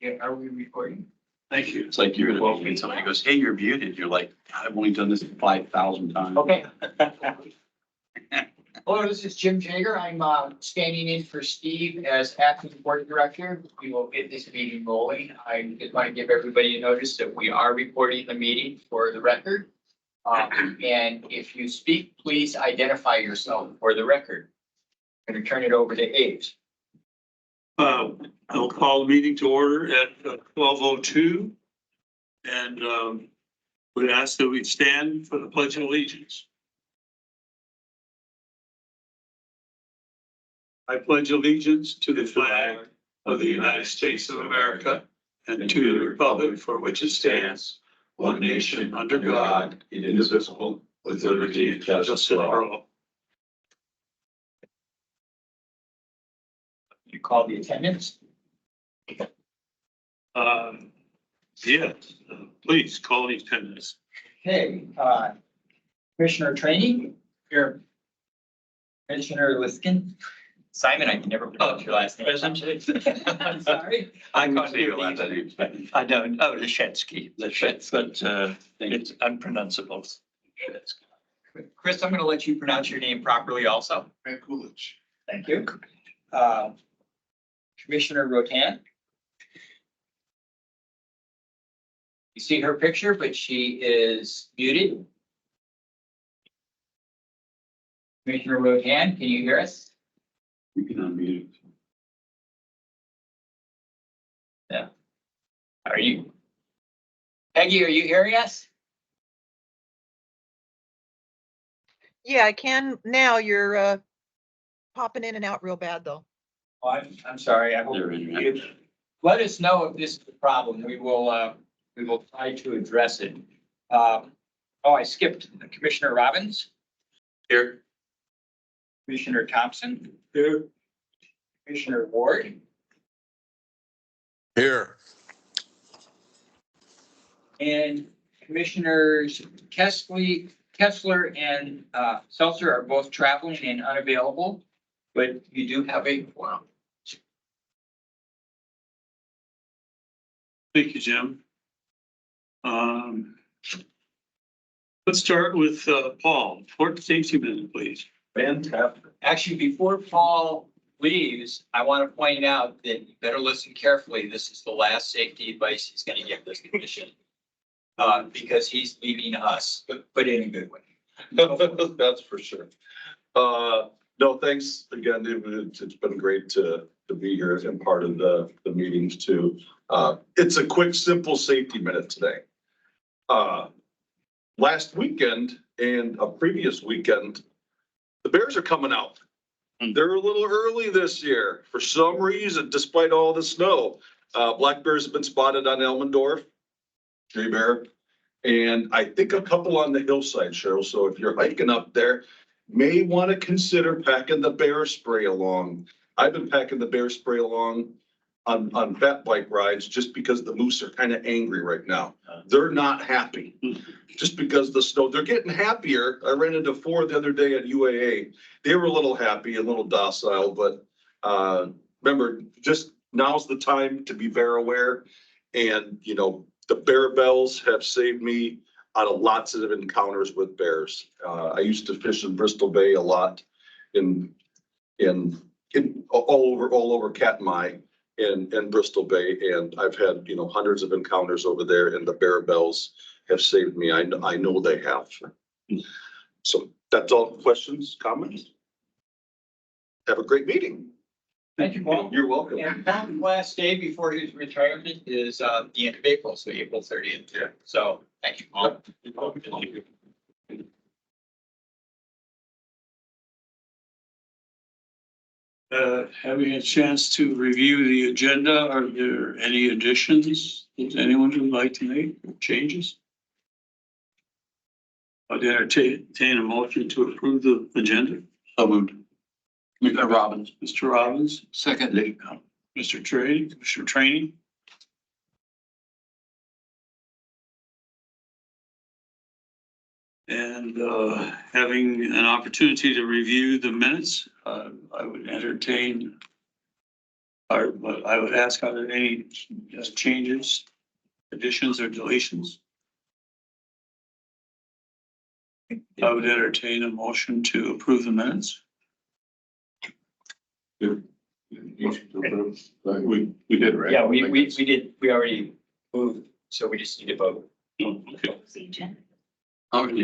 Yeah, are we recording? Thank you. It's like you're in a meeting and somebody goes, hey, you're muted. You're like, I've only done this 5,000 times. Okay. Hello, this is Jim Jager. I'm standing in for Steve as acting board director. We will get this meeting rolling. I just want to give everybody a notice that we are recording the meeting for the record. And if you speak, please identify yourself for the record. I'm going to turn it over to Abe. I'll call the meeting to order at 12:02. And would ask that we stand for the Pledge of Allegiance. I pledge allegiance to the flag of the United States of America and to the republic for which it stands, one nation under God, indivisible, with liberty and justice for all. You call the attendance. Yes, please call the attendance. Okay, Commissioner Training. Here. Commissioner Liskin. Simon, I can never pronounce your last name. I'm sorry. I can't do your last name. I don't, oh, Leszewski, Leszewski. but it's unpronounceable. Chris, I'm going to let you pronounce your name properly also. Coolidge. Thank you. Commissioner Rotan. You see her picture, but she is muted. Commissioner Rotan, can you hear us? You can unmute. Yeah. Are you? Peggy, are you hearing us? Yeah, I can now. You're popping in and out real bad though. Oh, I'm sorry. I hope you let us know if this is a problem. We will try to address it. I skipped Commissioner Robbins. Here. Commissioner Thompson. Here. Commissioner Ward. Here. And Commissioners Kessler and Seltzer are both traveling and unavailable, but you do have a quorum. Thank you, Jim. Let's start with Paul. Port safety minute, please. Fantastic. Actually, before Paul leaves, I want to point out that you better listen carefully. This is the last safety advice he's going to give this commission. Because he's leaving us, but in a good way. That's for sure. No, thanks again. It's been great to be here and part of the meetings too. It's a quick, simple safety minute today. Last weekend and a previous weekend, the bears are coming out. They're a little early this year for some reason, despite all the snow. Black bears have been spotted on Elmendorf, Tree Bear, and I think a couple on the hillside, Cheryl. So if you're hiking up there, may want to consider packing the bear spray along. I've been packing the bear spray along on fat bike rides just because the moose are kind of angry right now. They're not happy just because the snow, they're getting happier. I ran into 4 the other day at UAA. They were a little happy, a little docile, but remember, just now's the time to be bear aware. And, you know, the bear bells have saved me out of lots of encounters with bears. I used to fish in Bristol Bay a lot in all over Katmai and Bristol Bay. And I've had, you know, hundreds of encounters over there, and the bear bells have saved me. I know they have. So that's all. Questions, comments? Have a great meeting. Thank you, Paul. You're welcome. And Paul's last day before his retirement is the end of April, so April 30th. Yeah. So thank you, Paul. Having a chance to review the agenda, are there any additions that anyone would like to make or changes? I'd entertain a motion to approve the agenda. So moved. Commissioner Robbins. Mr. Robbins, Second. Mr. Training, Commissioner Training. And having an opportunity to review the minutes, I would entertain I would ask, are there any changes, additions or deletions? I would entertain a motion to approve the minutes. Motion to approve. We did, right? Yeah, we did, we already moved, so we just need to vote. Okay.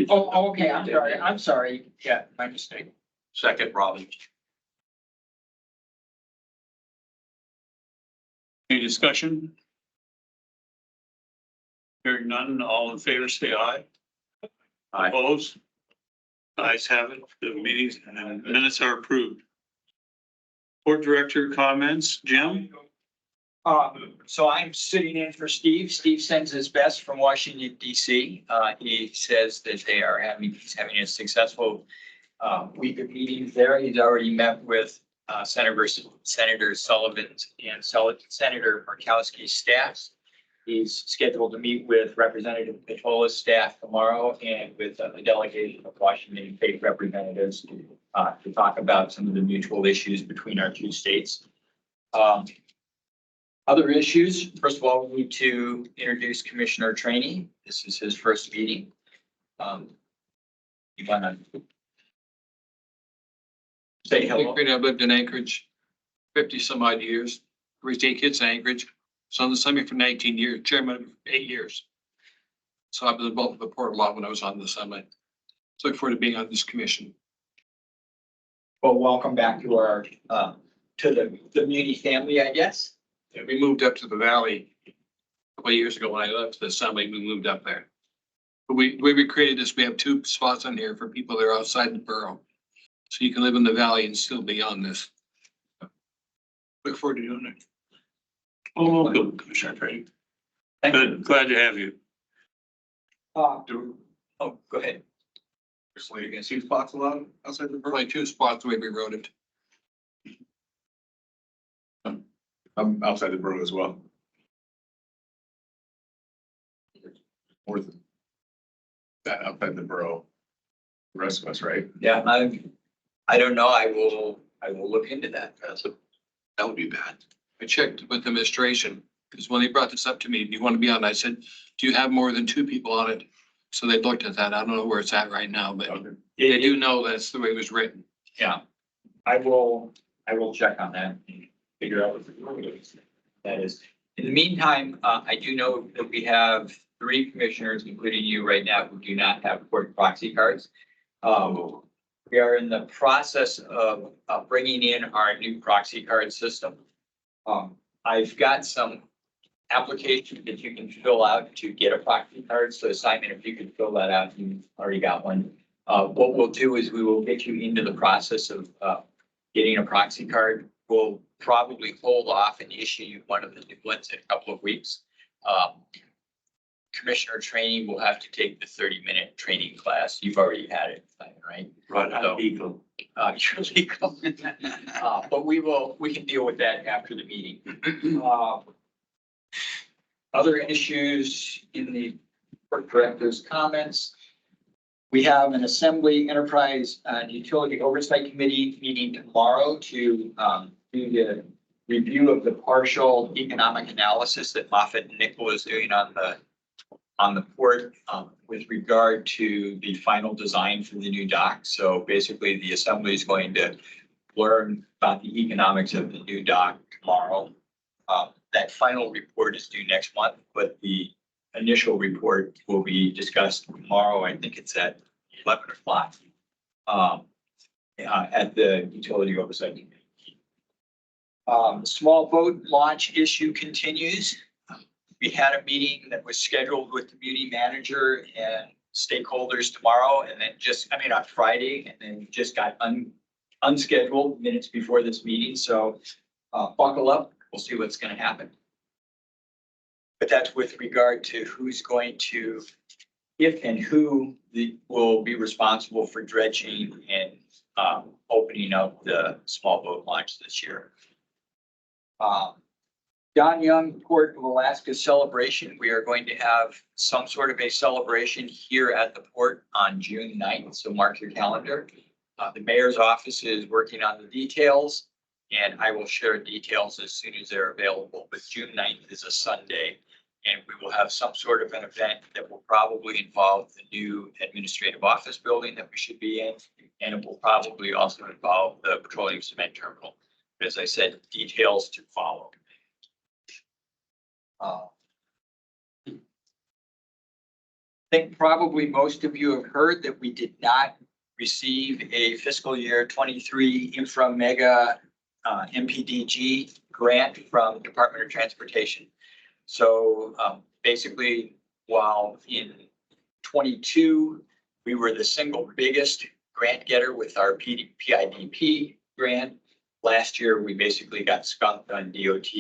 Oh, okay, I'm sorry. Yeah, my mistake. Second, Robin. Any discussion? Hearing none, all in favor, say aye. Aye. Opposed? Ayes have it. The meetings and minutes are approved. Board director comments, Jim? So I'm sitting in for Steve. Steve sends his best from Washington DC. He says that he's having a successful week of meetings there. He's already met with Senator Sullivan and Senator Murkowski's staffs. He's scheduled to meet with Representative Petola's staff tomorrow and with a delegation of Washington state representatives to talk about some of the mutual issues between our two states. Other issues, first of all, we need to introduce Commissioner Trainee. This is his first meeting. You wanna say hello? I've lived in Anchorage 50 some odd years, raised 8 kids in Anchorage. So on the Assembly for 19 years, chairman for 8 years. So I've been involved with the port a lot when I was on the Assembly. So look forward to being on this commission. Well, welcome back to our, to the Muni family, I guess. Yeah, we moved up to the valley a couple of years ago when I left the Assembly, we moved up there. But the way we created this, we have 2 spots on here for people that are outside the borough. So you can live in the valley and still be on this. Look forward to doing it. Oh, welcome, Commissioner Trainee. Good, glad to have you. Oh, go ahead. So you can see spots allowed outside the borough? Only 2 spots the way we wrote it. I'm outside the borough as well. More than that, outside the borough. The rest of us, right? Yeah, I don't know. I will look into that. That would be bad. I checked with administration, because when they brought this up to me, do you want to be on? I said, do you have more than 2 people on it? So they looked at that. I don't know where it's at right now, but they do know that's the way it was written. Yeah, I will check on that and figure out what that is. In the meantime, I do know that we have 3 commissioners, including you right now, who do not have court proxy cards. We are in the process of bringing in our new proxy card system. I've got some application that you can fill out to get a proxy card. So Simon, if you could fill that out, you've already got one. What we'll do is we will get you into the process of getting a proxy card. We'll probably hold off and issue you one of the new ones in a couple of weeks. Commissioner training will have to take the 30-minute training class. You've already had it, right? Right, So, legal. You're legal. But we can deal with that after the meeting. Other issues in the board director's comments. We have an Assembly Enterprise and Utility Oversight Committee meeting tomorrow to do the review of the partial economic analysis that Moffett and Nickel is doing on the port with regard to the final design for the new dock. So basically, the Assembly is going to learn about the economics of the new dock tomorrow. That final report is due next month, but the initial report will be discussed tomorrow. I think it's at 11 o'clock at the Utility Oversight Committee. The small boat launch issue continues. We had a meeting that was scheduled with the community manager and stakeholders tomorrow, and then on Friday, and then just got unscheduled minutes before this meeting. So buckle up. We'll see what's going to happen. But that's with regard to who's going to, if and who will be responsible for dredging and opening up the small boat launch this year. Don Young Port of Alaska celebration. We are going to have some sort of a celebration here at the port on June 9th. So mark your calendar. The mayor's office is working on the details. And I will share details as soon as they're available, but June 9th is a Sunday. And we will have some sort of an event that will probably involve the new administrative office building that we should be in. And it will probably also involve the petroleum cement terminal. But as I said, details to follow. I think probably most of you have heard that we did not receive a fiscal year 23 infra mega MPDG grant from Department of Transportation. So basically, while in 22, we were the single biggest grant getter with our PIDP grant. Last year, we basically got skunked on DOT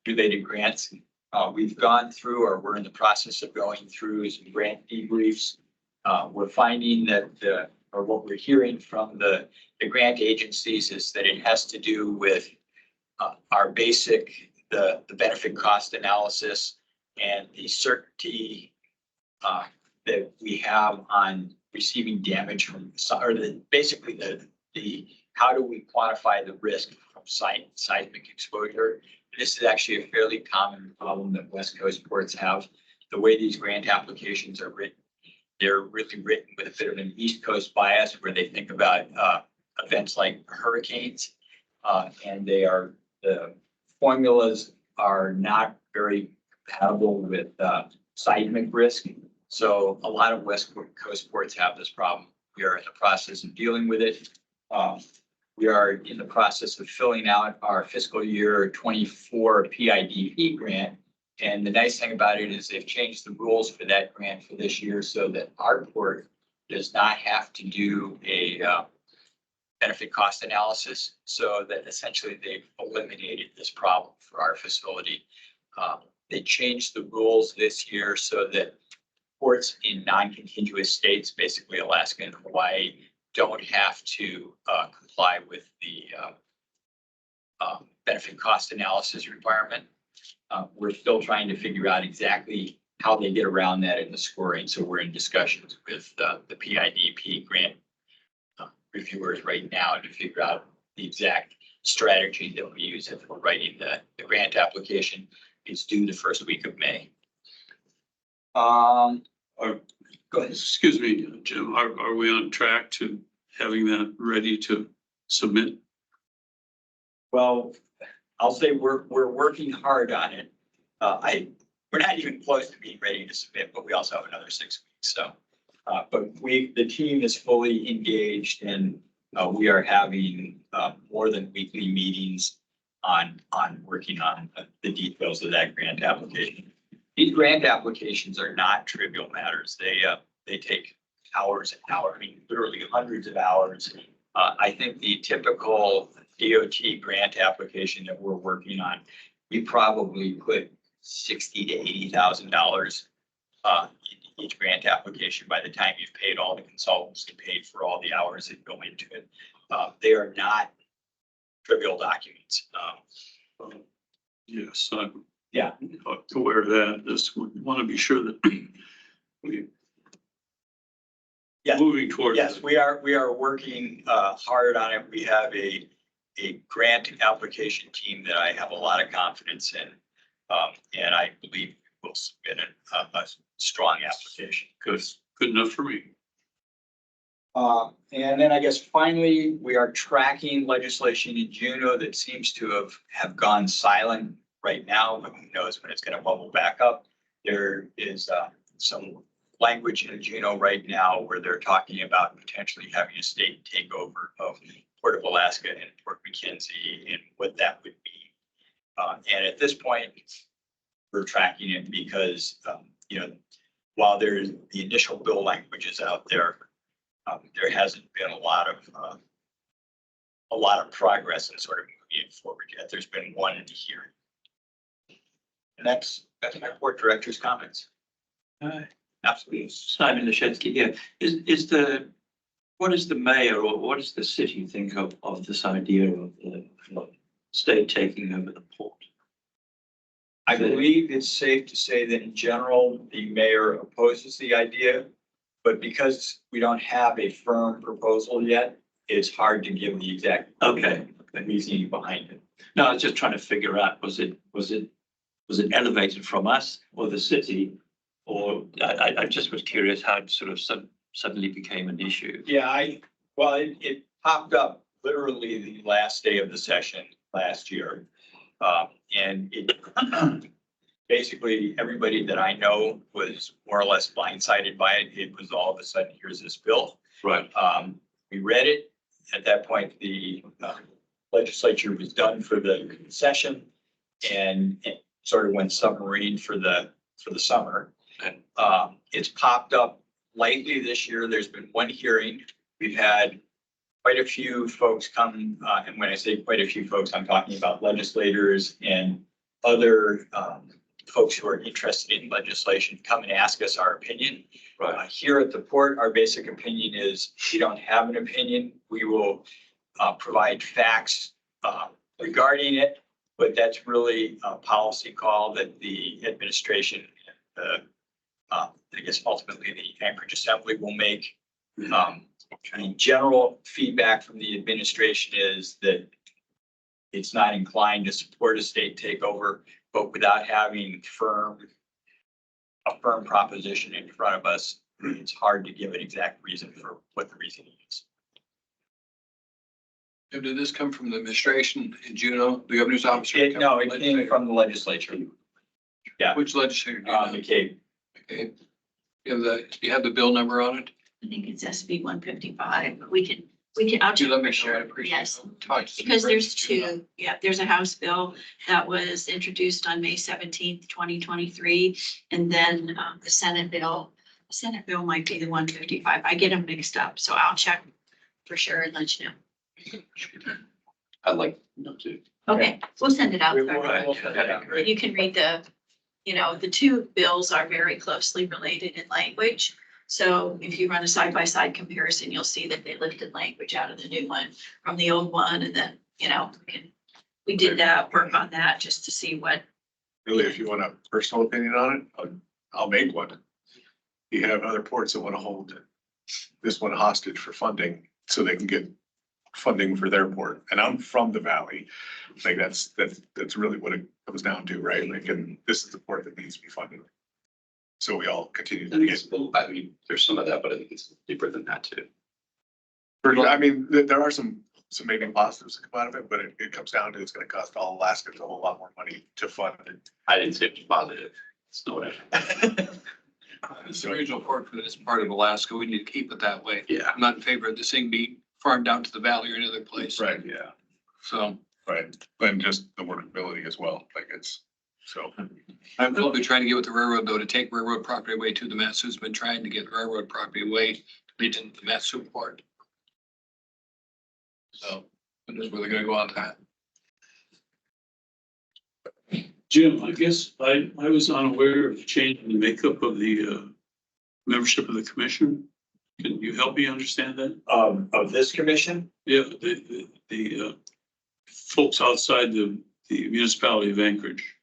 related grants. We've gone through, or we're in the process of going through some grant debriefs. We're finding that or what we're hearing from the grant agencies is that it has to do with our basic, the benefit cost analysis and the certainty that we have on receiving damage from, or basically the how do we quantify the risk from seismic exposure. This is actually a fairly common problem that West Coast ports have. The way these grant applications are written, they're really written with a bit of an East Coast bias where they think about events like hurricanes. And the formulas are not very compatible with seismic risk. So a lot of West Coast ports have this problem. We are in the process of dealing with it. We are in the process of filling out our fiscal year 24 PIDP grant. And the nice thing about it is they've changed the rules for that grant for this year so that our port does not have to do a benefit cost analysis. So that essentially they've eliminated this problem for our facility. They changed the rules this year so that ports in non-contiguous states, basically Alaska and Hawaii, don't have to comply with the benefit cost analysis requirement. We're still trying to figure out exactly how they get around that in the scoring. So we're in discussions with the PIDP grant reviewers right now to figure out the exact strategy that we use if we're writing the grant application. It's due the first week of May. Go ahead. Excuse me, Jim, are we on track to having that ready to submit? Well, I'll say we're working hard on it. We're not even close to being ready to submit, but we also have another 6 weeks. So, but the team is fully engaged and we are having more than weekly meetings on working on the details of that grant application. These grant applications are not trivial matters. They take hours and hours, I mean, literally hundreds of hours. I think the typical DOT grant application that we're working on, we probably put $60,000 to $80,000 in each grant application by the time you've paid all the consultants and paid for all the hours that go into it. They are not trivial documents. Yes, I'm Yeah. aware of that. Just want to be sure that we Yeah. moving towards. Yes, we are working hard on it. We have a grant application team that I have a lot of confidence in. And I believe we'll submit a strong application. Good enough for me. And then I guess finally, we are tracking legislation in Juneau that seems to have gone silent right now, but who knows when it's going to bubble back up. There is some language in Juneau right now where they're talking about potentially having a state takeover of Port of Alaska and Port McKenzie and what that would be. And at this point, we're tracking it because, while there's the initial bill languages out there, there hasn't been a lot of progress in sort of moving it forward yet. There's been one in the hearing. And that's my port director's comments. Absolutely. Simon Leshetsky here. What is the mayor or what does the city think of this idea of the state taking over the port? I believe it's safe to say that in general, the mayor opposes the idea, but because we don't have a firm proposal yet, it's hard to give the exact. Okay. the reasoning behind it. No, I was just trying to figure out, was it elevated from us or the city? Or I just was curious how it sort of suddenly became an issue. Yeah, it popped up literally the last day of the session last year. And it, basically, everybody that I know was more or less blindsided by it. It was all of a sudden, here's this bill. Right. We read it. At that point, the legislature was done for the session and it sort of went submarine for the summer. It's popped up lightly this year. There's been one hearing. We've had quite a few folks come, and when I say quite a few folks, I'm talking about legislators and other folks who are interested in legislation come and ask us our opinion. Right. Here at the port, our basic opinion is we don't have an opinion. We will provide facts regarding it, but that's really a policy call that the administration, I guess ultimately the Anchorage Assembly will make. General feedback from the administration is that it's not inclined to support a state takeover, but without having a firm proposition in front of us, it's hard to give an exact reason for what the reasoning is. And did this come from the administration in Juneau, the governor's office? No, it came from the legislature. Yeah. Which legislature? do you know? McCabe. Okay. You have the bill number on it? I think it's SB 155, but we can, I'll Do check let me for know. I sure. appreciate Yes, it. Talk to because there's Supervisor two. There's a House bill that was introduced on May 17th, 2023. And then the Senate bill might be the 155. I get them mixed up, so I'll check for sure and let you know. I'd like to know too. Okay, we'll send it out. We will send that out. You can read the two bills are very closely related in language. So if you run a side-by-side comparison, you'll see that they lifted language out of the new one from the old one. And then, we did that, work on that just to see what. Really, if you want a personal opinion on it, I'll make one. You have other ports that want to hold this one hostage for funding so they can get funding for their port. And I'm from the valley. Like that's really what it comes down to, right? Like, and this is the port that needs to be funded. So we all continue I to think get. it's a little, I mean, there's some of that, but I think it's deeper than that too. I mean, there are some maybe positives that come out of it, but it comes down to it's gonna cost all Alaskans a whole lot more money to fund it. I didn't say it was positive. It's not whatever. It's the original port for this part of Alaska. We need to keep it that way. Yeah. I'm not in favor of this thing being farmed out to the valley or another place. Right, yeah, So right. And just the workability as well, like it's, so. I'm probably trying to get with the railroad though, to take railroad property away to the Matsu's been trying to get railroad property away to lead to the Matsu port. So, who knows where they're gonna go on that. Jim, I guess I was unaware of changing the makeup of the membership of the commission. Can you help me understand that? Of this commission, Yeah, the folks outside the municipality of Anchorage.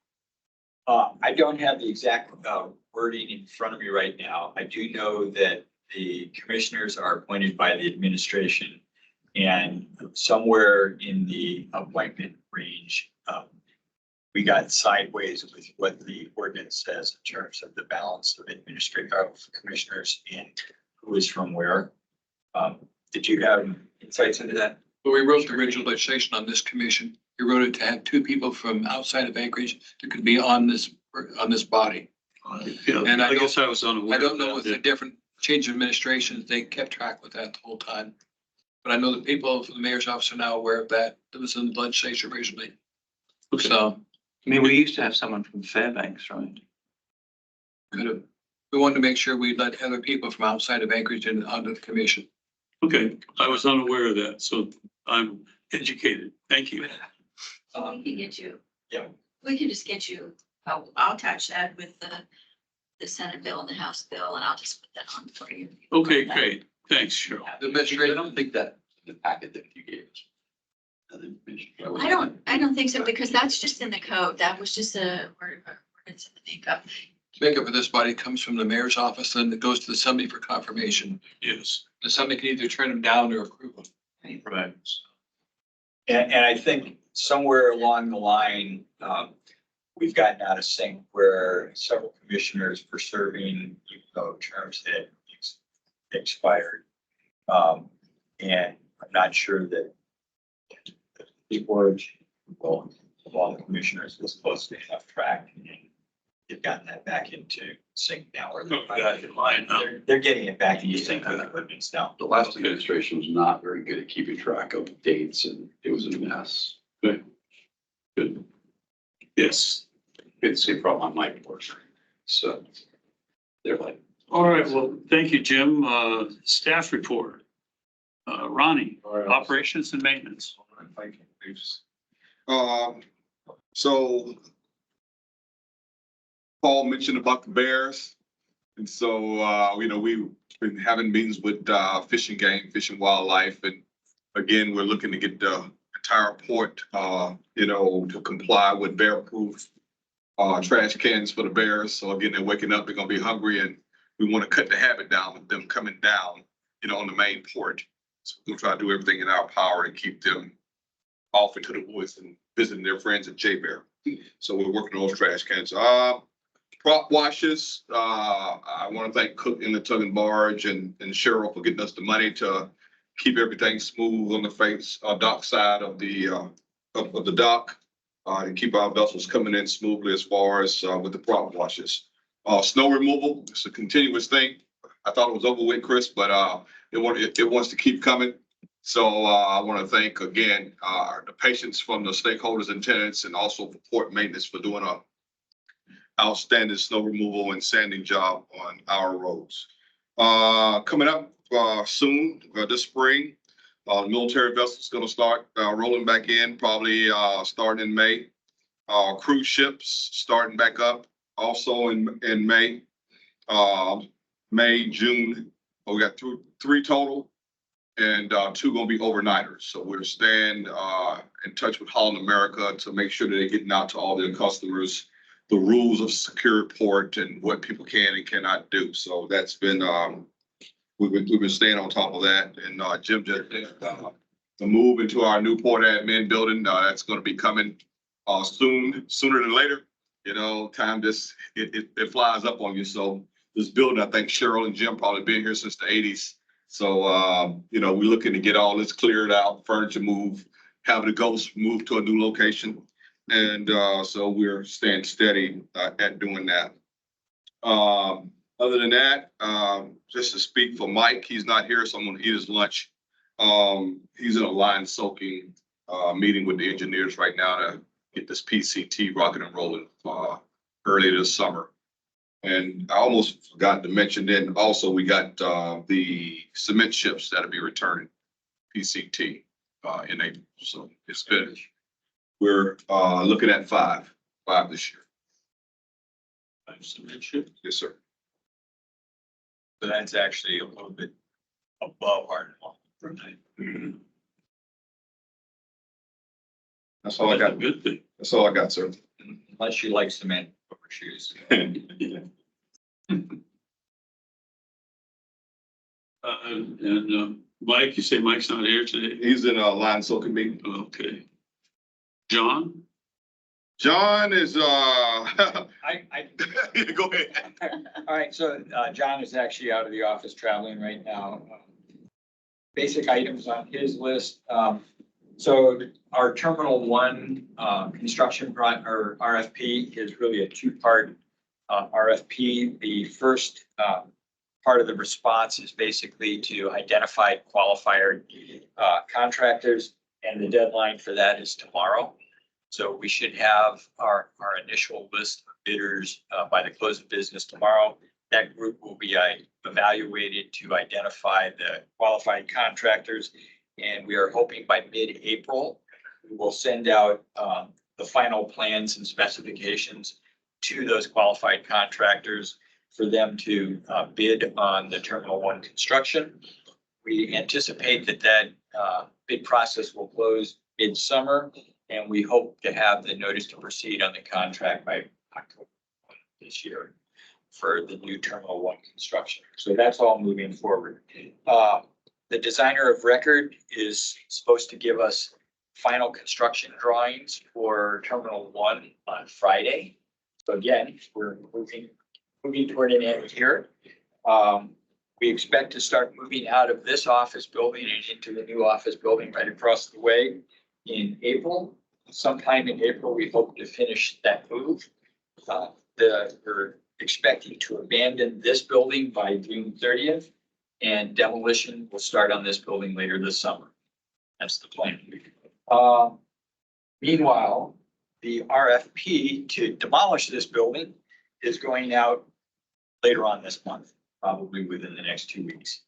I don't have the exact wording in front of me right now. I do know that the commissioners are appointed by the administration. And somewhere in the appointment range, we got sideways with what the ordinance says in terms of the balance of commissioners and who is from where. Did you have insights into that? But we wrote the original legislation on this commission. We wrote it to have two people from outside of Anchorage that could be on this body. Yeah, And I I guess I was unaware. I don't know of with that. the different change of administrations, they kept track with that the whole time. But I know the people from the mayor's office are now aware of that. That was in the legislature originally. Okay. So I mean, we used to have someone from Fairbanks, right? could have, we wanted to make sure we let other people from outside of Anchorage in onto the commission. Okay, I was unaware of that, so I'm educated. Thank you. We can get you. Yeah. We can just get you, I'll attach that with the Senate bill and the House bill, and I'll just put that on for you. Okay, great. Thanks, Cheryl. The I administrator, don't think that in the packet that you gave us. I don't think so, because that's just in the code. That was just a ordinance in the makeup. makeup of this body comes from the mayor's office, and it goes to the assembly for confirmation. Yes. The assembly can either turn them down or approve them. Right. And I think somewhere along the line, we've gotten out of sync where several commissioners were serving, even though terms had expired. And I'm not sure that the board, well, of all the commissioners was close to enough track. And they've gotten that back into sync now. Or Back in line now. they're getting it back into sync with equipment now. The last administration was not very good at keeping track of dates and it was a mess. Good. Yes. It's the same problem on my board. So they're like, All right. Well, thank you, Jim. Staff report. Ronnie, operations and maintenance. Thank you. So Paul mentioned about the bears. And so, we've been having meetings with Fish and Game, Fish and Wildlife. And again, we're looking to get the entire port, to comply with bear-proof trash cans for the bears. So again, they're waking up, they're gonna be hungry, and we want to cut the habit down with them coming down, on the main port. So we'll try to do everything in our power to keep them off into the woods and visiting their friends at J Bear. So we're working on those trash cans. Prop washes, I want to thank Cook and the Tug and Barge and Cheryl for getting us the money to keep everything smooth on the dock side of the dock, and keep our vessels coming in smoothly as far as with the prop washes. Snow removal, it's a continuous thing. I thought it was over with, Chris, but it wants to keep coming. So I want to thank again the patience from the stakeholders and tenants, and also for port maintenance for doing a outstanding snow removal and sanding job on our roads. Coming up soon, this spring, the military vessel is going to start rolling back in, probably starting in May. Cruise ships starting back up also in May. May, June, we got three total, and two gonna be overnighters. So we're staying in touch with Holland America to make sure that they're getting out to all their customers the rules of secure port and what people can and cannot do. So that's been we've been staying on top of that. And Jim just did the move into our new port admin building. That's going to be coming sooner than later. Time just it flies up on you. So this building, I think Cheryl and Jim probably been here since the 80s. So we're looking to get all this cleared out, furniture move, have the ghosts move to a new location. And so we're staying steady at doing that. Other than that, just to speak for Mike, he's not here, so I'm going to eat his lunch. He's in a line soaking meeting with the engineers right now to get this PCT rocking and rolling early this summer. And I almost forgot to mention then also we got the cement ships that'll be returning PCT in April. So it's good. We're looking at five this year. Cement ship. Yes, sir. So that's actually a little bit above our normal. That's all I got. Good thing. That's all I got, sir. Unless you like cement over shoes. Yeah. And Mike, you say Mike's not here today? He's in a line soaking meeting. Okay. John? John is I go ahead. All right, so John is actually out of the office traveling right now. Basic items on his list. So our Terminal 1 construction or RFP is really a two-part RFP. The first part of the response is basically to identify qualified contractors, and the deadline for that is tomorrow. So we should have our initial list of bidders by the close of business tomorrow. That group will be evaluated to identify the qualified contractors. And we are hoping by mid-April, we will send out the final plans and specifications to those qualified contractors for them to bid on the Terminal 1 construction. We anticipate that bid process will close mid-summer, and we hope to have the notice to proceed on the contract by October this year for the new Terminal 1 construction. So that's all moving forward. The designer of record is supposed to give us final construction drawings for Terminal 1 on Friday. So again, we're moving toward an end here. We expect to start moving out of this office building and into the new office building right across the way in April. Sometime in April, we hope to finish that move. We're expecting to abandon this building by June 30th, and demolition will start on this building later this summer. That's the plan. Meanwhile, the RFP to demolish this building is going out later on this month, probably within the next 2 weeks.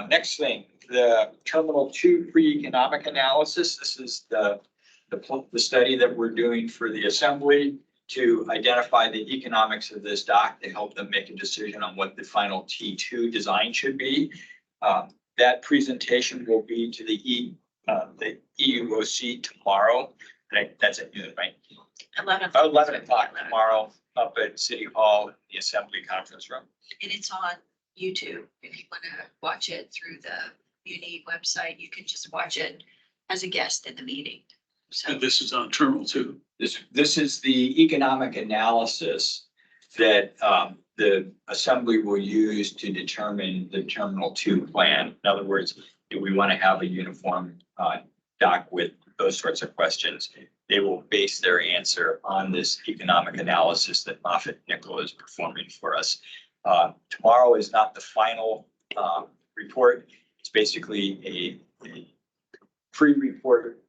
Next thing, the Terminal 2 pre-economic analysis. This is the study that we're doing for the assembly to identify the economics of this dock to help them make a decision on what the final T2 design should be. That presentation will be to the EUOC tomorrow. That's at noon, right? 11 o'clock tomorrow up at City Hall, in the Assembly Conference Room. And it's on YouTube. If you want to watch it through the Muni website, you can just watch it as a guest in the meeting. So And this is on Terminal 2. This is the economic analysis that the Assembly will use to determine the Terminal 2 plan. In other words, do we want to have a uniform dock with those sorts of questions? They will base their answer on this economic analysis that Moffitt Nickel is performing for us. Tomorrow is not the final report. It's basically a pre-report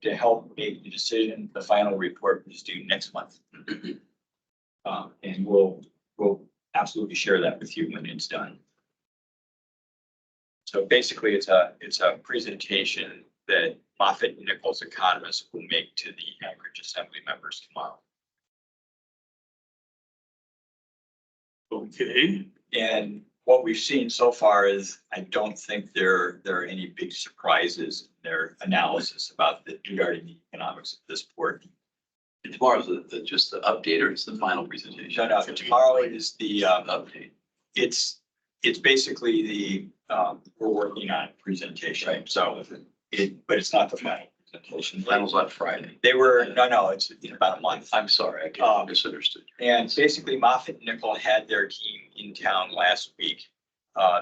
to help make the decision. The final report is due next month. And we'll absolutely share that with you when it's done. So basically, it's a presentation that Moffitt Nichols economists will make to the Anchorage Assembly members tomorrow. Okay. And what we've seen so far is I don't think there are any big surprises in their analysis regarding the economics of this port. And tomorrow's just the update, or it's the final presentation? No, tomorrow is the Update. it's basically the we're working on a presentation. Right. So but it's not the final presentation. Final's on Friday. They were, no, it's in about a month. I'm sorry, I misunderstood. And basically Moffitt Nickel had their team in town last week.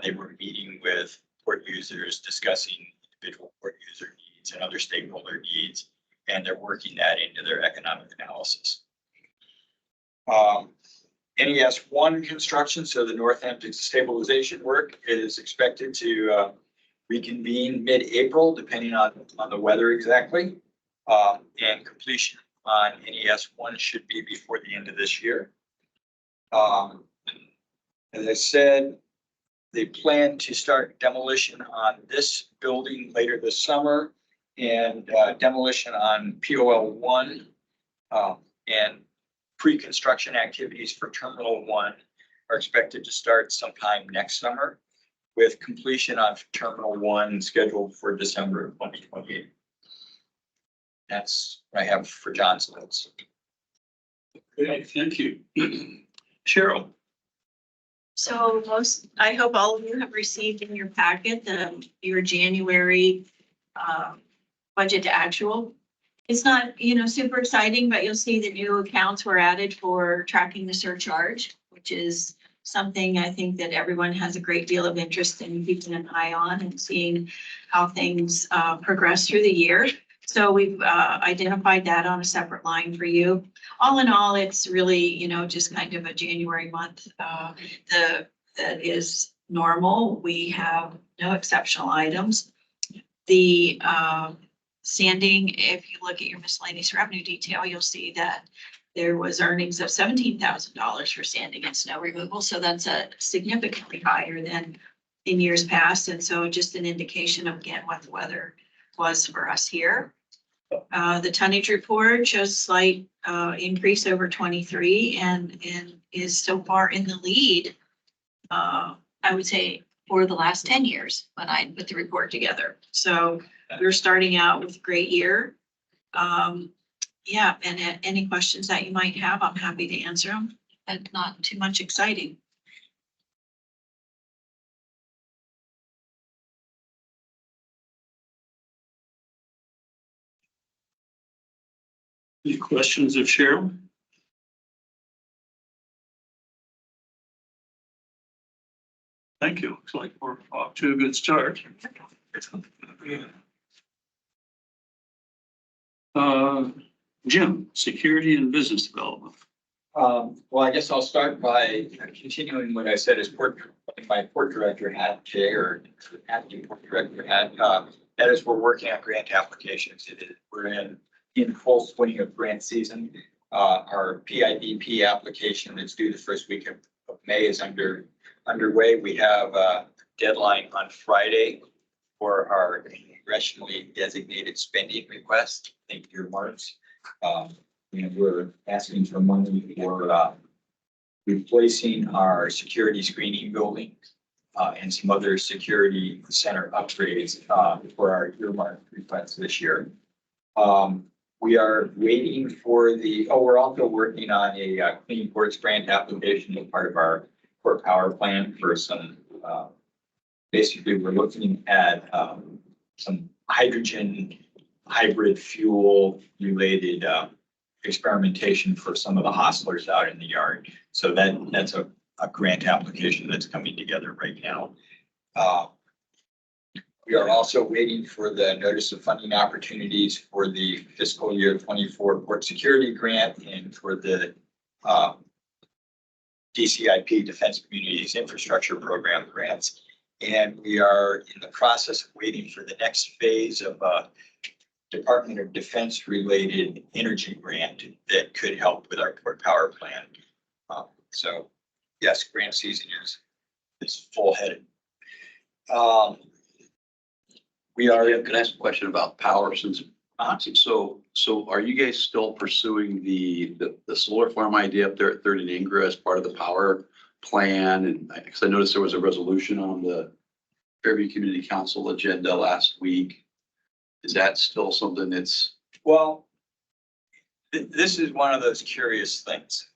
They were meeting with port users, discussing individual port user needs and other stakeholder needs, and they're working that into their economic analysis. NES 1 construction, so the North End stabilization work is expected to reconvene mid-April, depending on the weather exactly. And completion on NES 1 should be before the end of this year. As I said, they plan to start demolition on this building later this summer and demolition on POL 1 and pre-construction activities for Terminal 1 are expected to start sometime next summer, with completion of Terminal 1 scheduled for December of 2028. That's what I have for John's notes. Okay, thank you. Cheryl. So I hope all of you have received in your packet your January budget to actual. It's not, super exciting, but you'll see the new accounts were added for tracking the surcharge, which is something I think that everyone has a great deal of interest in keeping an eye on and seeing how things progress through the year. So we've identified that on a separate line for you. All in all, it's really, just kind of a January month that is normal. We have no exceptional items. The sanding, if you look at your miscellaneous revenue detail, you'll see that there was earnings of $17,000 for sanding and snow removal. So that's significantly higher than in years past. And so just an indication of, again, what the weather was for us here. The tonnage report shows slight increase over 23 and is so far in the lead, I would say, for the last 10 years when I put the report together. So we're starting out with a great year. Yeah, and any questions that you might have, I'm happy to answer them, but not too much exciting. Any questions of Cheryl? Thank you. Looks like we're off to a good start. Jim, security and business development. Well, I guess I'll start by continuing what I said as my port director hat, Jay, or acting port director hat. That is, we're working on grant applications. We're in full swing of grant season. Our PIDP application that's due the first week of May is underway. We have a deadline on Friday for our congressionally designated spending request. Thank you, Marks. And we're asking for money for replacing our security screening building and some other security center upgrades for our earmark requests this year. We are waiting for we're also working on a clean ports grant application as part of our port power plan for some, basically we're looking at some hydrogen hybrid fuel related experimentation for some of the hostlers out in the yard. So that's a grant application that's coming together right now. We are also waiting for the notice of funding opportunities for the fiscal year 24 port security grant and for the DCIP Defense Communities Infrastructure Program grants. And we are in the process of waiting for the next phase of Department of Defense related energy grant that could help with our port power plan. So yes, grant season is full headed. Can I ask a question about power since, so are you guys still pursuing the solar farm idea up there at Third and Ingra as part of the power plan? And because I noticed there was a resolution on the Fairview Community Council agenda last week. Is that still something that's? Well, this is one of those curious things.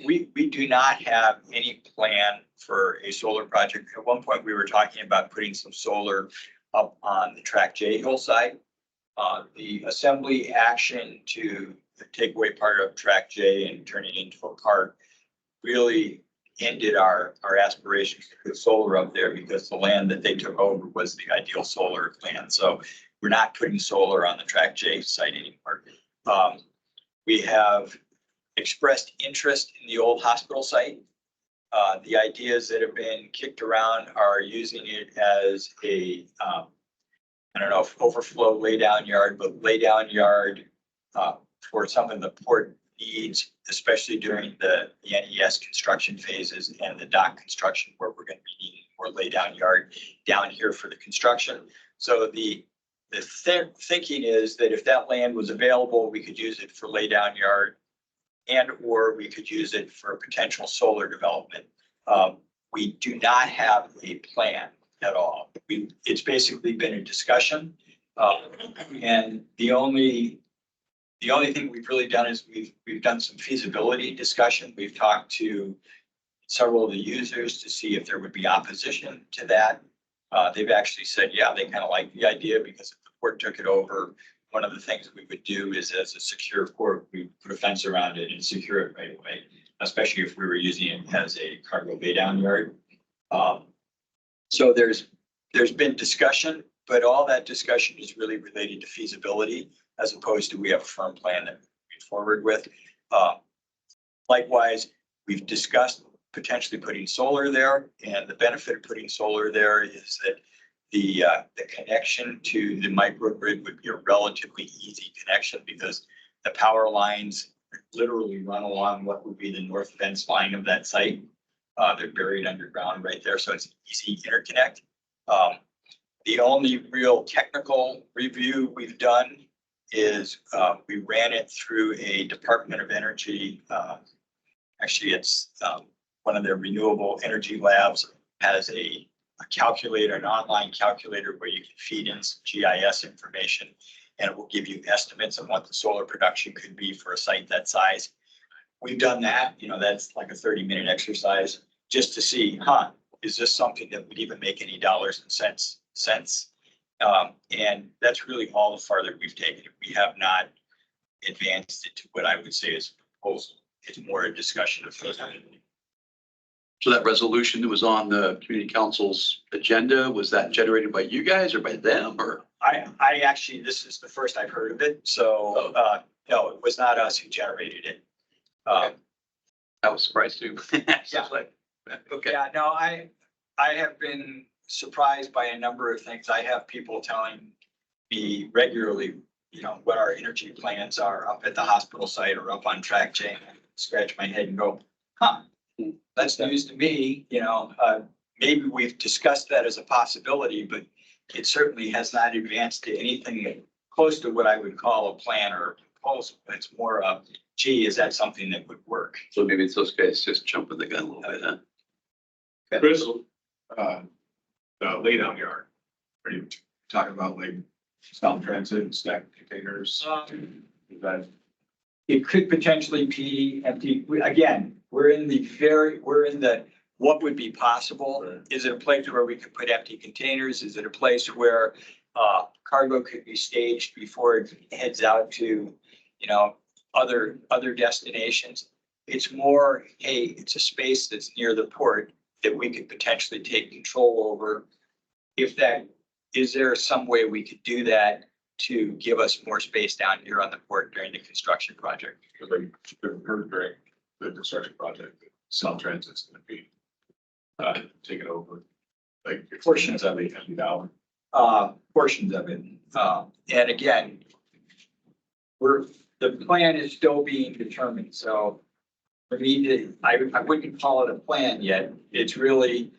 We do not have any plan for a solar project. At one point, we were talking about putting some solar up on the Track J hillside. The assembly action to take away part of Track J and turn it into a park really ended our aspirations to put solar up there because the land that they took over was the ideal solar land. So we're not putting solar on the Track J site anymore. We have expressed interest in the old hospital site. The ideas that have been kicked around are using it as a, I don't know if overflow laydown yard, but laydown yard for something the port needs, especially during the NES construction phases and the dock construction where we're going to be needing more laydown yard down here for the construction. So the thinking is that if that land was available, we could use it for laydown yard or we could use it for potential solar development. We do not have a plan at all. It's basically been a discussion. And the only thing we've really done is we've done some feasibility discussion. We've talked to several of the users to see if there would be opposition to that. They've actually said, yeah, they kind of like the idea because if the port took it over, one of the things we would do is as a secure port, we put a fence around it and secure it right away, especially if we were using it as a cargo laydown yard. So there's been discussion, but all that discussion is really related to feasibility as opposed to we have a firm plan that we move forward with. Likewise, we've discussed potentially putting solar there, and the benefit of putting solar there is that the connection to the microgrid would be a relatively easy connection because the power lines literally run along what would be the north fence line of that site. They're buried underground right there, so it's an easy interconnect. The only real technical review we've done is we ran it through a Department of Energy. Actually, it's one of their renewable energy labs has a calculator, an online calculator where you can feed in some GIS information and it will give you estimates of what the solar production could be for a site that size. We've done that, that's like a 30-minute exercise just to see, is this something that would even make any dollars and cents? And that's really all the farther we've taken it. We have not advanced it to what I would say is a proposal. It's more a discussion of. So that resolution that was on the community council's agenda, was that generated by you guys or by them or? I actually, this is the first I've heard of it, so, no, it was not us who generated it. I was surprised too. Yeah. Okay. Yeah, no, I have been surprised by a number of things. I have people telling me regularly, you know, what our energy plans are up at the hospital site or up on track chain. I scratch my head and go, huh, that's news to me, you know, maybe we've discussed that as a possibility, but it certainly has not advanced to anything close to what I would call a plan or a proposal. It's more of, gee, is that something that would work? So maybe it's those guys just jumping the gun a little bit, huh? Chris, the lay down yard, are you talking about like South Transit, stacked containers? Is that It could potentially be empty. Again, we're in the, what would be possible? Is it a place where we could put empty containers? Is it a place where cargo could be staged before it heads out to, you know, other destinations? It's more, hey, it's a space that's near the port that we could potentially take control over. Is there some way we could do that to give us more space down here on the port during the construction project? because like during the construction project, South Transit's gonna be taken over? Like Portions of it. $50. Portions of it. And again, the plan is still being determined, so for me to, I wouldn't call it a plan yet. It's really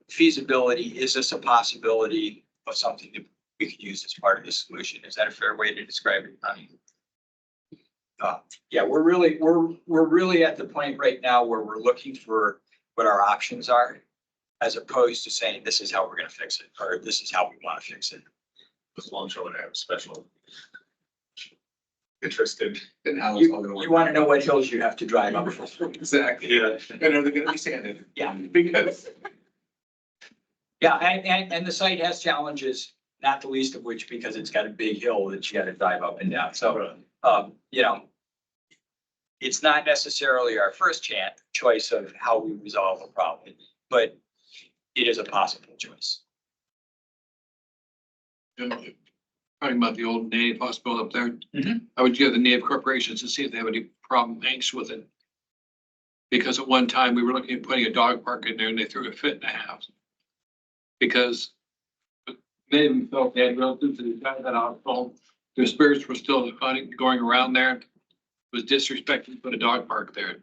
feasibility. Is this a possibility of something that we could use as part of the solution? Is that a fair way to describe it? Yeah, we're really at the point right now where we're looking for what our options are, as opposed to saying, this is how we're gonna fix it, or this is how we wanna fix it. This longshoremen have special interest in how it's all gonna work. You wanna know what hills you have to drive up. Exactly, yeah. And are they gonna be sanded? Yeah. Because. Yeah, and the site has challenges, not the least of which because it's got a big hill that you gotta drive up and down. So, you know, it's not necessarily our first choice of how we resolve a problem, but it is a possible choice. Talking about the old Native hospital up there. Mhm. I would get the Native corporations to see if they have any problem, angst with it. Because at one time we were looking at putting a dog park in there and they threw a fit and a half. Because many of them felt they had relatives that died at that hospital. Their spirits were still going around there. It was disrespectful to put a dog park there.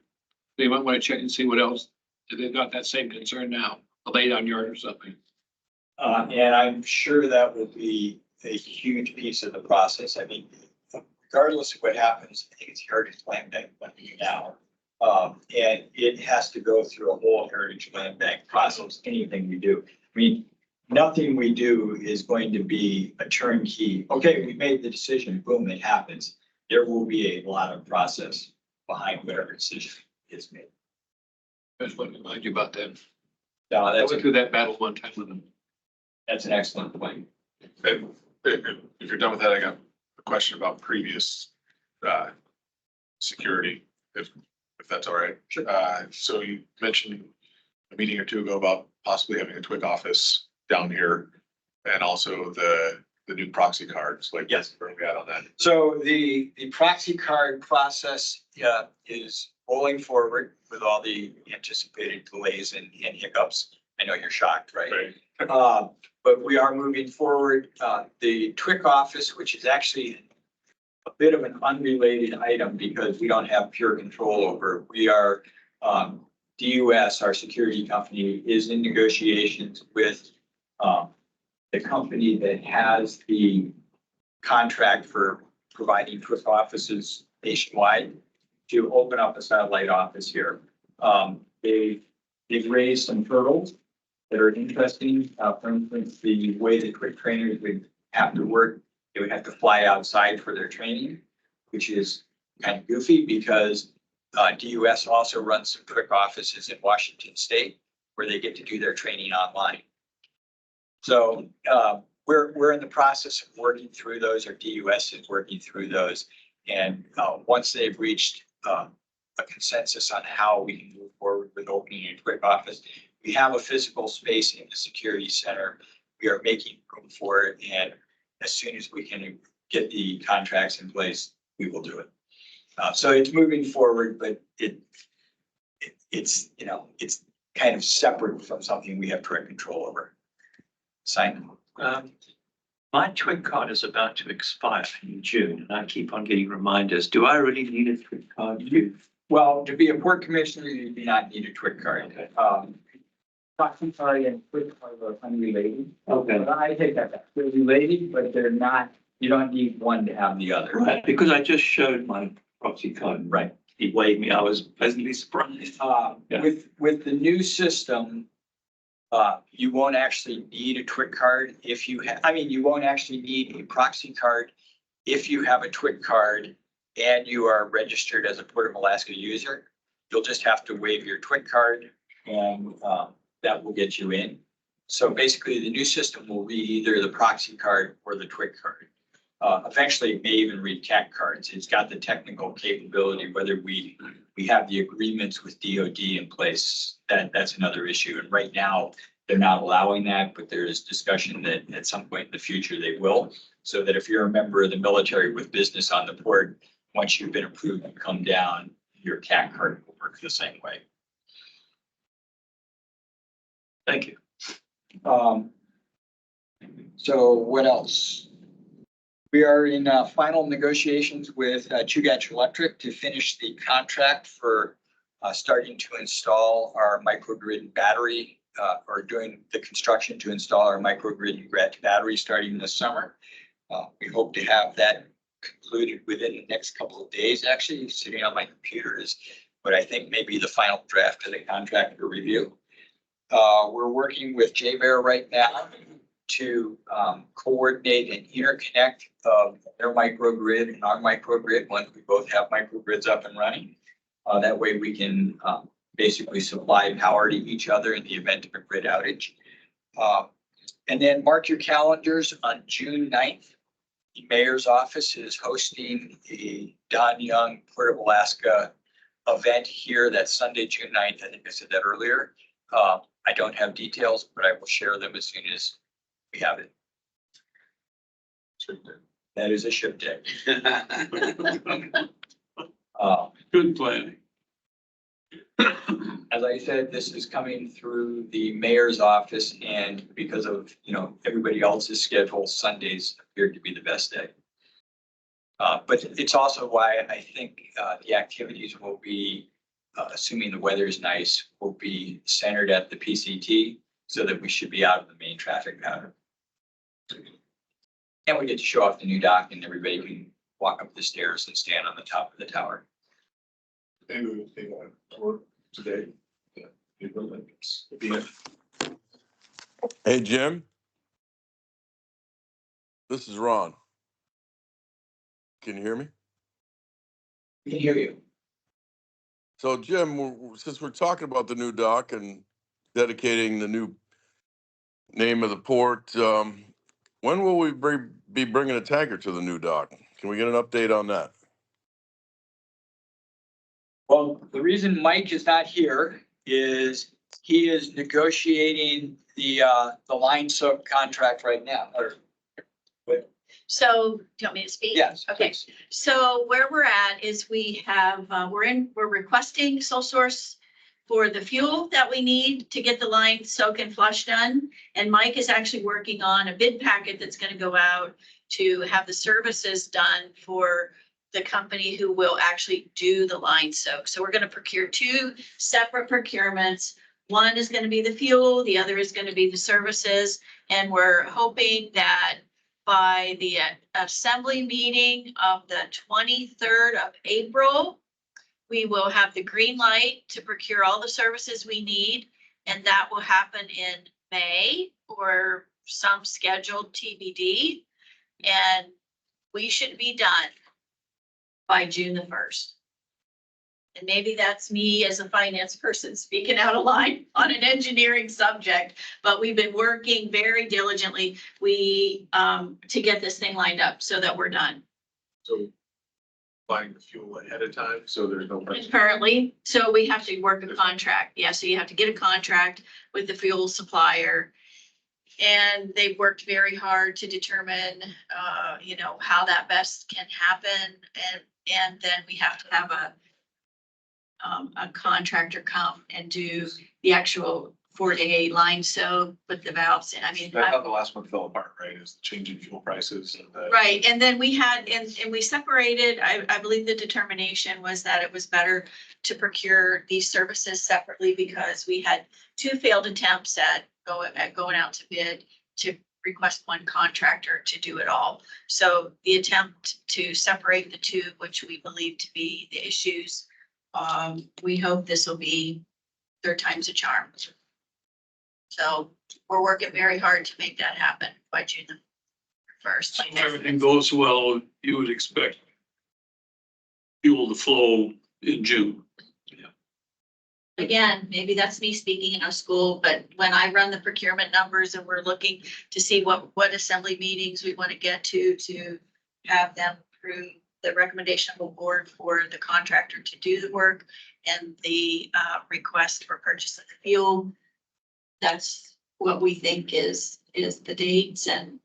So you might want to check and see what else, if they've got that same concern now, a lay down yard or something. And I'm sure that will be a huge piece of the process. I mean, regardless of what happens, I think it's Heritage Land Bank money now. And it has to go through a whole Heritage Land Bank process, anything we do. I mean, nothing we do is going to be a turnkey. Okay, we made the decision, boom, it happens. There will be a lot of process behind whatever decision is made. That's what I remind you about that. No, I that's, went through that battle one time with them. that's an excellent point. And if you're done with that, I got a question about previous security, if that's all right. Sure. So you mentioned a meeting or two ago about possibly having a TWIC office down here and also the new proxy cards, like. Yes. Where are we at on that? So the proxy card process is rolling forward with all the anticipated delays and hiccups. I know you're shocked, right? Right. But we are moving forward. The TWIC office, which is actually a bit of an unrelated item because we don't have pure control over. We are, DUS, our security company, is in negotiations with the company that has the contract for providing TWIC offices nationwide to open up a satellite office here. They've raised some hurdles that are interesting. For instance, the way the TWIC trainers would have to work, they would have to fly outside for their training, which is kind of goofy because DUS also runs some TWIC offices in Washington State where they get to do their training online. So we're in the process of working through those, or DUS is working through those. And once they've reached a consensus on how we can move forward with opening a quick office, we have a physical space in the security center. We are making room for it, and as soon as we can get the contracts in place, we will do it. So it's moving forward, but it's, you know, it's kind of separate from something we have direct control over. Simon? My TWIC card is about to expire in June, and I keep on getting reminders. Do I really need a TWIC card? Well, to be a port commissioner, you do not need a TWIC card. Proxy card and TWIC card are unrelated. Okay. But I take that back. They're related, but they're not, you don't need one to have the other. Right, because I just showed my proxy card. Right. He waved me. I was pleasantly surprised. Yeah. With the new system, you won't actually need a TWIC card if you have, I mean, you won't actually need a proxy card if you have a TWIC card and you are registered as a Port of Alaska user. You'll just have to waive your TWIC card, and that will get you in. So basically, the new system will read either the proxy card or the TWIC card. Eventually, it may even read CAC cards. It's got the technical capability. Whether we have the agreements with DoD in place, that's another issue. And right now, they're not allowing that, but there is discussion that at some point in the future they will. So that if you're a member of the military with business on the port, once you've been approved and come down, your CAC card will work the same way. Thank you. So what else? We are in final negotiations with Chugach Electric to finish the contract for starting to install our microgrid battery, or doing the construction to install our microgrid battery starting this summer. We hope to have that concluded within the next couple of days. Actually, sitting on my computer is what I think may be the final draft of the contract for review. We're working with JBER right now to coordinate and interconnect their microgrid and our microgrid once we both have microgrids up and running. That way we can basically supply power to each other in the event of a grid outage. And then mark your calendars on June 9th. The mayor's office is hosting a Don Young Port of Alaska event here. That's Sunday, June 9th. I think I said that earlier. I don't have details, but I will share them as soon as we have it. That is a ship day. Good planning. As I said, this is coming through the mayor's office, and because of, you know, everybody else's schedule, Sundays appeared to be the best day. But it's also why I think the activities will be, assuming the weather is nice, will be centered at the PCT, so that we should be out of the main traffic pattern. And we get to show off the new dock, and everybody can walk up the stairs and stand on the top of the tower. Maybe we'll take one tour today. Yeah, people like it's- Hey, Jim. This is Ron. Can you hear me? We can hear you. So, Jim, since we're talking about the new dock and dedicating the new name of the port, when will we be bringing a tanker to the new dock? Can we get an update on that? Well, the reason Mike is not here is he is negotiating the line sub contract right now. So, do you want me to speak? Yes. Okay, please. so where we're at is we have, we're requesting sole source for the fuel that we need to get the line soak and flush done. And Mike is actually working on a bid packet that's gonna go out to have the services done for the company who will actually do the line soak. So we're gonna procure two separate procurements. One is gonna be the fuel, the other is gonna be the services. And we're hoping that by the assembly meeting of the 23rd of April, we will have the green light to procure all the services we need. And that will happen in May or some scheduled TBD. And we should be done by June the 1st. And maybe that's me as a finance person speaking out of line on an engineering subject, but we've been working very diligently. To get this thing lined up so that we're done. So buying the fuel ahead of time, so there's no. Currently, so we have to work a contract. Yeah, so you have to get a contract with the fuel supplier. And they've worked very hard to determine, how that best can happen. And then we have to have a contractor come and do the actual 4-day line sew with the valves in. I mean, That's how the last one fell apart, right? Is the change in fuel prices and the. right, and then we had, and we separated, I believe the determination was that it was better to procure these services separately because we had 2 failed attempts at going out to bid to request one contractor to do it all. So the attempt to separate the 2, which we believe to be the issues, we hope this will be 3rd time's a charm. So we're working very hard to make that happen by June the 1st. If everything goes well, you would expect fuel to flow in June. Again, maybe that's me speaking in a school, but when I run the procurement numbers and we're looking to see what assembly meetings we want to get to have them approve the recommendation of a board for the contractor to do the work and the request for purchase of the fuel. That's what we think is the dates, and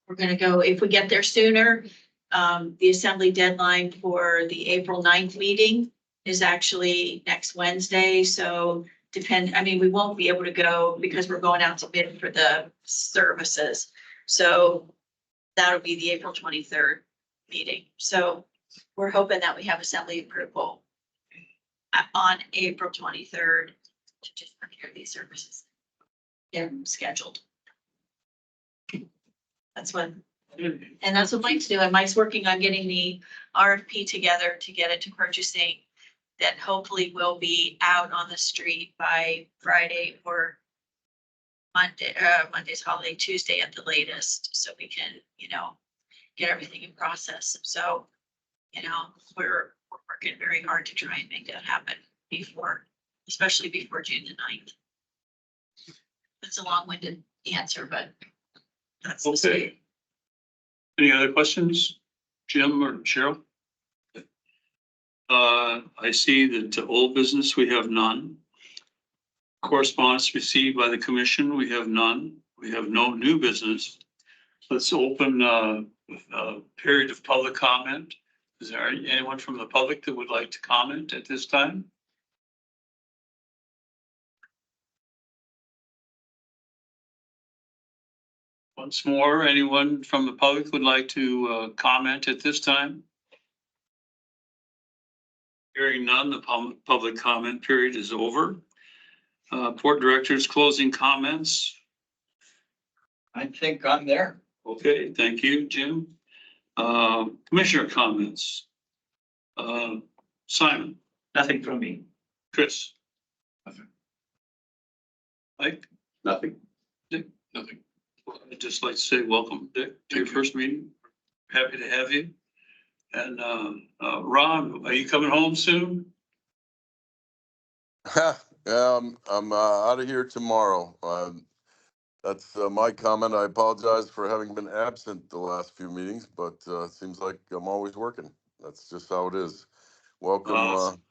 we're gonna go, if we get there sooner, the assembly deadline for the April 9th meeting is actually next Wednesday, so we won't be able to go because we're going out to bid for the services. So that'll be the April 23rd meeting. So we're hoping that we have assembly approval on April 23rd to just procure these services. Get them scheduled. That's what Mike's doing. Mike's working on getting the RFP together to get it to purchasing. That hopefully will be out on the street by Friday or Monday, Monday's holiday, Tuesday at the latest, so we can, get everything in process. So, we're working very hard to try and make that happen especially before June the 9th. It's a long-winded answer, but that's the state. Okay. Any other questions, Jim or Cheryl? I see that old business, we have none. Correspondence received by the commission, we have none. We have no new business. Let's open a period of public comment. Is there anyone from the public that would like to comment at this time? Once more, anyone from the public would like to comment at this time? Hearing none, the public comment period is over. Port director's closing comments. I think I'm there. Okay, thank you, Jim. Commissioner comments. Simon, Nothing from me. Chris. Nothing. Mike, Nothing. nothing. I'd just like to say welcome, Dick, to your first meeting. Happy to have you. And Ron, are you coming home soon? I'm out of here tomorrow. That's my comment. I apologize for having been absent the last few meetings, but it seems like I'm always working. That's just how it is. Welcome, Awesome.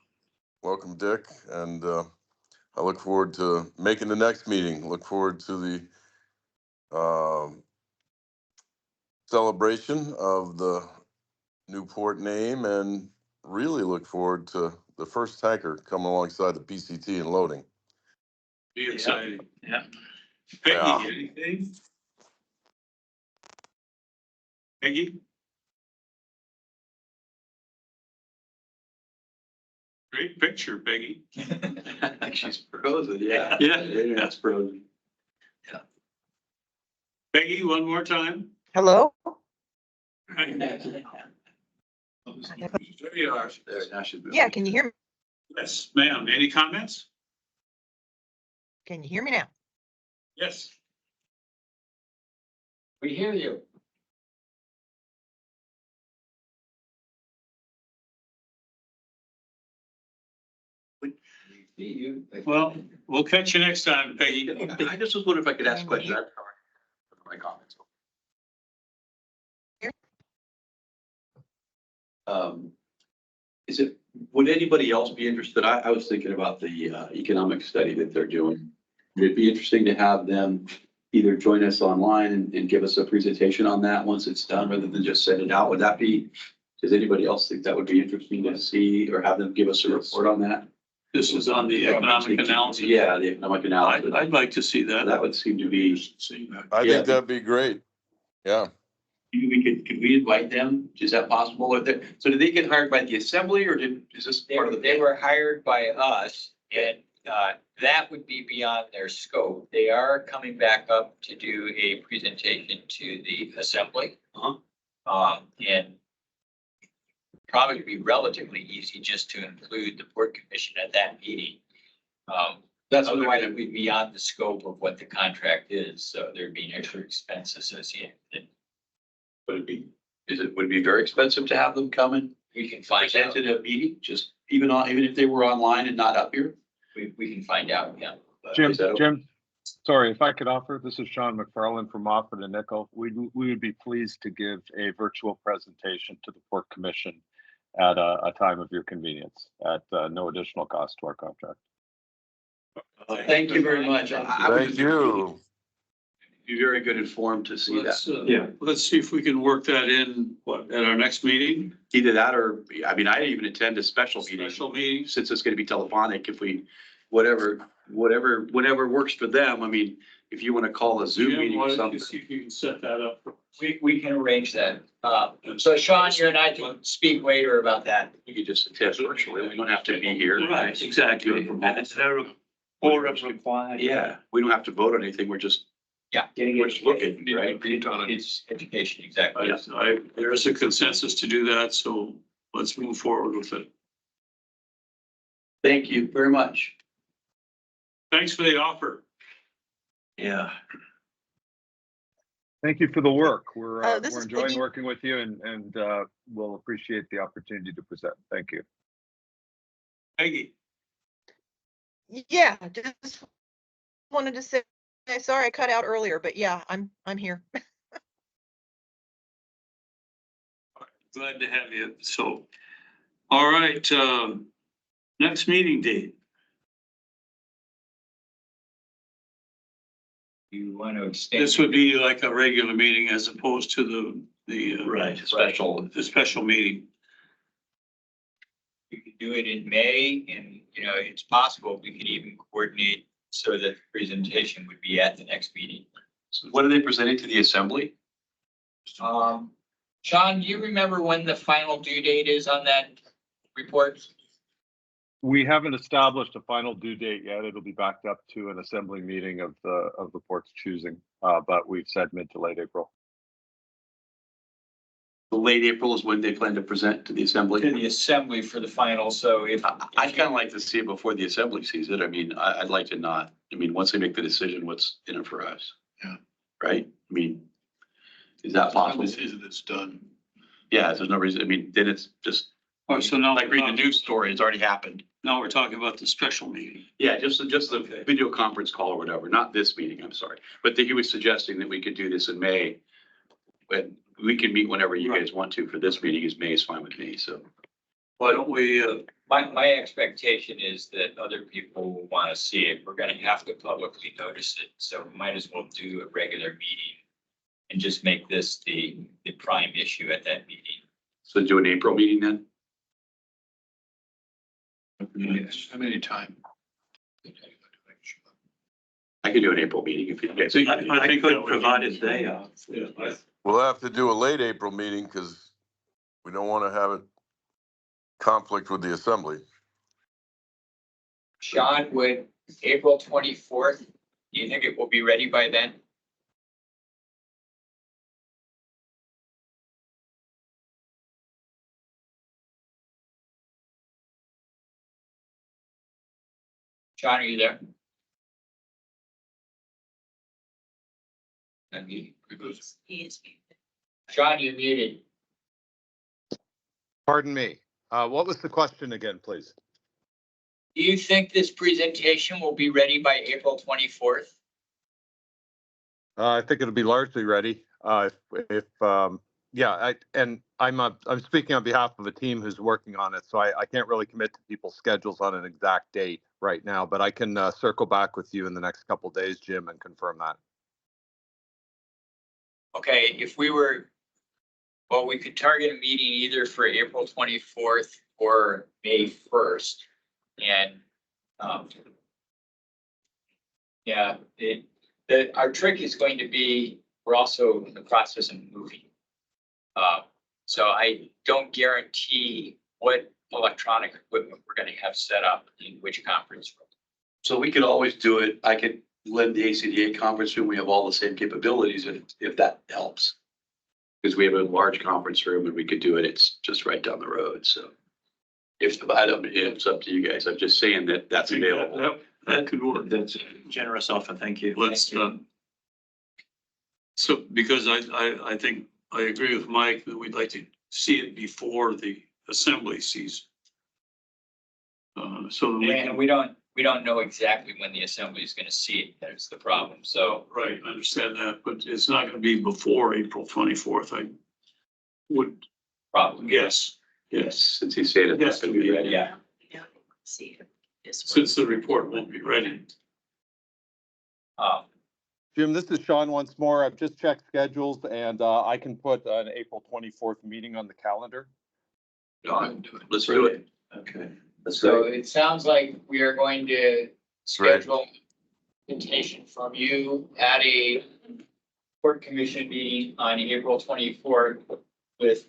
welcome, Dick, and I look forward to making the next meeting. Look forward to the celebration of the Newport name, and really look forward to the first tanker coming alongside the PCT and loading. Be exciting. Yeah. Peggy, Yeah. anything? Peggy? Great picture, Peggy. She's frozen, yeah. Yeah. That's frozen. Peggy, one more time. Hello? There you are. There, now she's. Yeah, can you hear me? Yes, ma'am. Any comments? Can you hear me now? Yes. We hear you. See you. Well, we'll catch you next time, Peggy. I just was wondering if I could ask a question. My comments. Is it, would anybody else be interested? I was thinking about the economic study that they're doing. Would it be interesting to have them either join us online and give us a presentation on that once it's done, rather than just send it out? Would that be, does anybody else think that would be interesting to see, or have them give us a report on that? This is on the economic analysis. Yeah, the economic analysis. I'd like to see that. That would seem to be, I Yeah. think that'd be great. Yeah. could we invite them? Is that possible? So did they get hired by the assembly, or is this part of the? They were hired by us, and that would be beyond their scope. They are coming back up to do a presentation to the assembly. And probably be relatively easy just to include the Port Commission at that meeting. That's what Otherwise, they're it would be beyond the scope of what the contract is, so there'd be an extra expense associated. Would it be, would it be very expensive to have them come and We can find present out. at a meeting, just even if they were online and not up here? We can find out, yeah. Jim, Is that okay? Jim, sorry, if I could offer, this is Sean McFarland from Moffett and Nickel. We would be pleased to give a virtual presentation to the Port Commission at a time of your convenience at no additional cost to our contract. Thank you very much. I would Thank just you. Be very good informed to see that. Let's see if we can work that in, at our next meeting, Either that, or, I mean, I even attend a special meeting, special meetings. since it's gonna be telephonic, if we, whatever works for them. I mean, if you wanna call a Zoom Jim, meeting why or don't something. you see if you can set that up? We can arrange that. So Sean, you and I can speak later about that. You could just attend virtually, we don't have to be here. Right, exactly. And it's no quorum's required. Yeah, we don't have to vote on anything, we're just, Yeah. we're just looking, right? It's education, exactly. There is a consensus to do that, so let's move forward with it. Thank you very much. Thanks for the offer. Yeah. Thank you for the work. We're This is enjoying Peggy. working with you and we'll appreciate the opportunity to present. Thank you. Peggy, Yeah, just wanted to say, sorry I cut out earlier, but yeah, I'm here. glad to have you. So, all right, next meeting date. You want to extend. This would be like a regular meeting as opposed to the Special. special meeting. We could do it in May, and, it's possible we could even coordinate so that the presentation would be at the next meeting. So what are they presenting to the assembly? Sean, do you remember when the final due date is on that report? We haven't established a final due date yet. It'll be backed up to an assembly meeting of the port's choosing, but we've said mid to late April. The late April is when they plan to present to the To assembly. the assembly for the final, so if. I'd kind of like to see it before the assembly sees it. I mean, I'd like to not, I mean, once they make the decision, what's in it for us? Yeah. Right? I mean, is that possible? It's done. Yeah, there's no reason, I mean, then it's just Oh, so now, like reading a news story, it's already happened. now we're talking about the special meeting. Yeah, just the video conference call or whatever, not this meeting, I'm sorry. But he was suggesting that we could do this in May. When we can meet whenever you guys want to. For this meeting, May is fine with me, so. Why don't we, My expectation is that other people will want to see it. We're gonna have to publicly notice it, so we might as well do a regular meeting and just make this the prime issue at that meeting. So do an April meeting then? How many time? I could do an April meeting if you guys. I think could provide a day off. We'll have to do a late April meeting because we don't want to have it conflict with the assembly. Sean, would April 24th, do you think it will be ready by then? Sean, are you there? Unmute. He is muted. Sean, you're muted. Pardon me. What was the question again, please? Do you think this presentation will be ready by April 24th? I think it'll be largely ready. I'm speaking on behalf of a team who's working on it, so I can't really commit to people's schedules on an exact date right now, but I can circle back with you in the next couple of days, Jim, and confirm that. Okay, we could target a meeting either for April 24th or May 1st. And, our trick is going to be, we're also in the process of moving. So I don't guarantee what electronic equipment we're gonna have set up in which conference room. So we could always do it. I could lend the ACDA conference room. We have all the same capabilities if that helps. Because we have a large conference room and we could do it. It's just right down the road. So it's up to you guys. I'm just saying that that's available. That could work. That's a generous offer. Thank you. Let's, so because I think I agree with Mike that we'd like to see it before the assembly season. So that we And can, we don't know exactly when the assembly is gonna see it. That's the problem. So right, I understand that, but it's not gonna be before April 24th. I would probably, guess, Yes, since you said it, that's Yes, gonna be ready. yeah. See. since the report won't be ready. Jim, this is Sean once more. I've just checked schedules and I can put an April 24th meeting on the calendar. Let's do it. Okay. So it sounds like we are going to schedule invitation from you at a Port Commission meeting on April 24th with,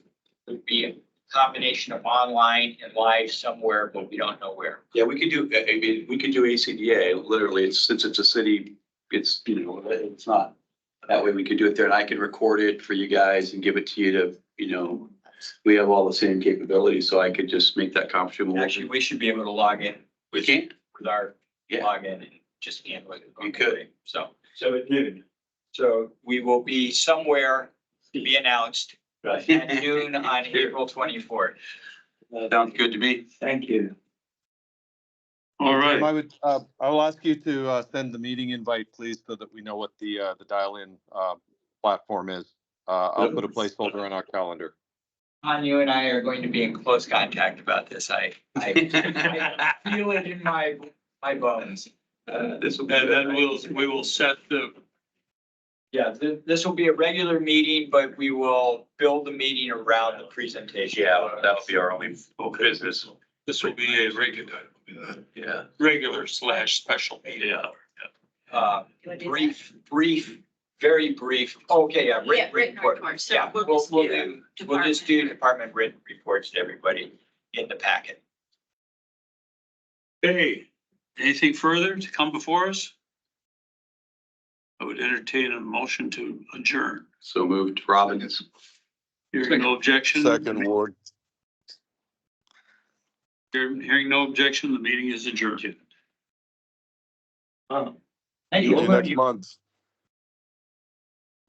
would be a combination of online and live somewhere, but we don't know where. Yeah, we could do, I mean, we could do ACDA, literally, since it's a city, it's, it's not. That way we could do it there and I can record it for you guys and give it to you to, we have all the same capabilities, so I could just make that conference room. Actually, we should be able to log in We can? with our Yeah. login and just handle it. You could. So at noon. So we will be somewhere to be announced at noon on April 24th. Sounds good to me. Thank you. All Jim, right, I will ask you to send the meeting invite, please, so that we know what the dial-in platform is. I'll put a placeholder on our calendar. Anya and I are going to be in close contact about this. I feel it in my bones. this will, and then we will set the, Yeah, this will be a regular meeting, but we will build the meeting around the presentation. Yeah, that'll be our only business. this will be a Yeah. regular/special meeting. Brief, very brief. Okay, yeah, Yeah, written written report. report. So Yeah, we'll we'll just do, we'll just do department. department written reports to everybody in the packet. Hey, anything further to come before us? I would entertain a motion to adjourn. So moved, Robbins. Hearing no objection. Second ward. Hearing no objection, the meeting is adjourned. Thank See you. you next month.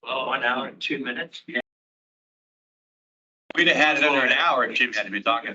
Well, 1 hour and 2 minutes. We'd have had it under an hour if Jim hadn't been talking.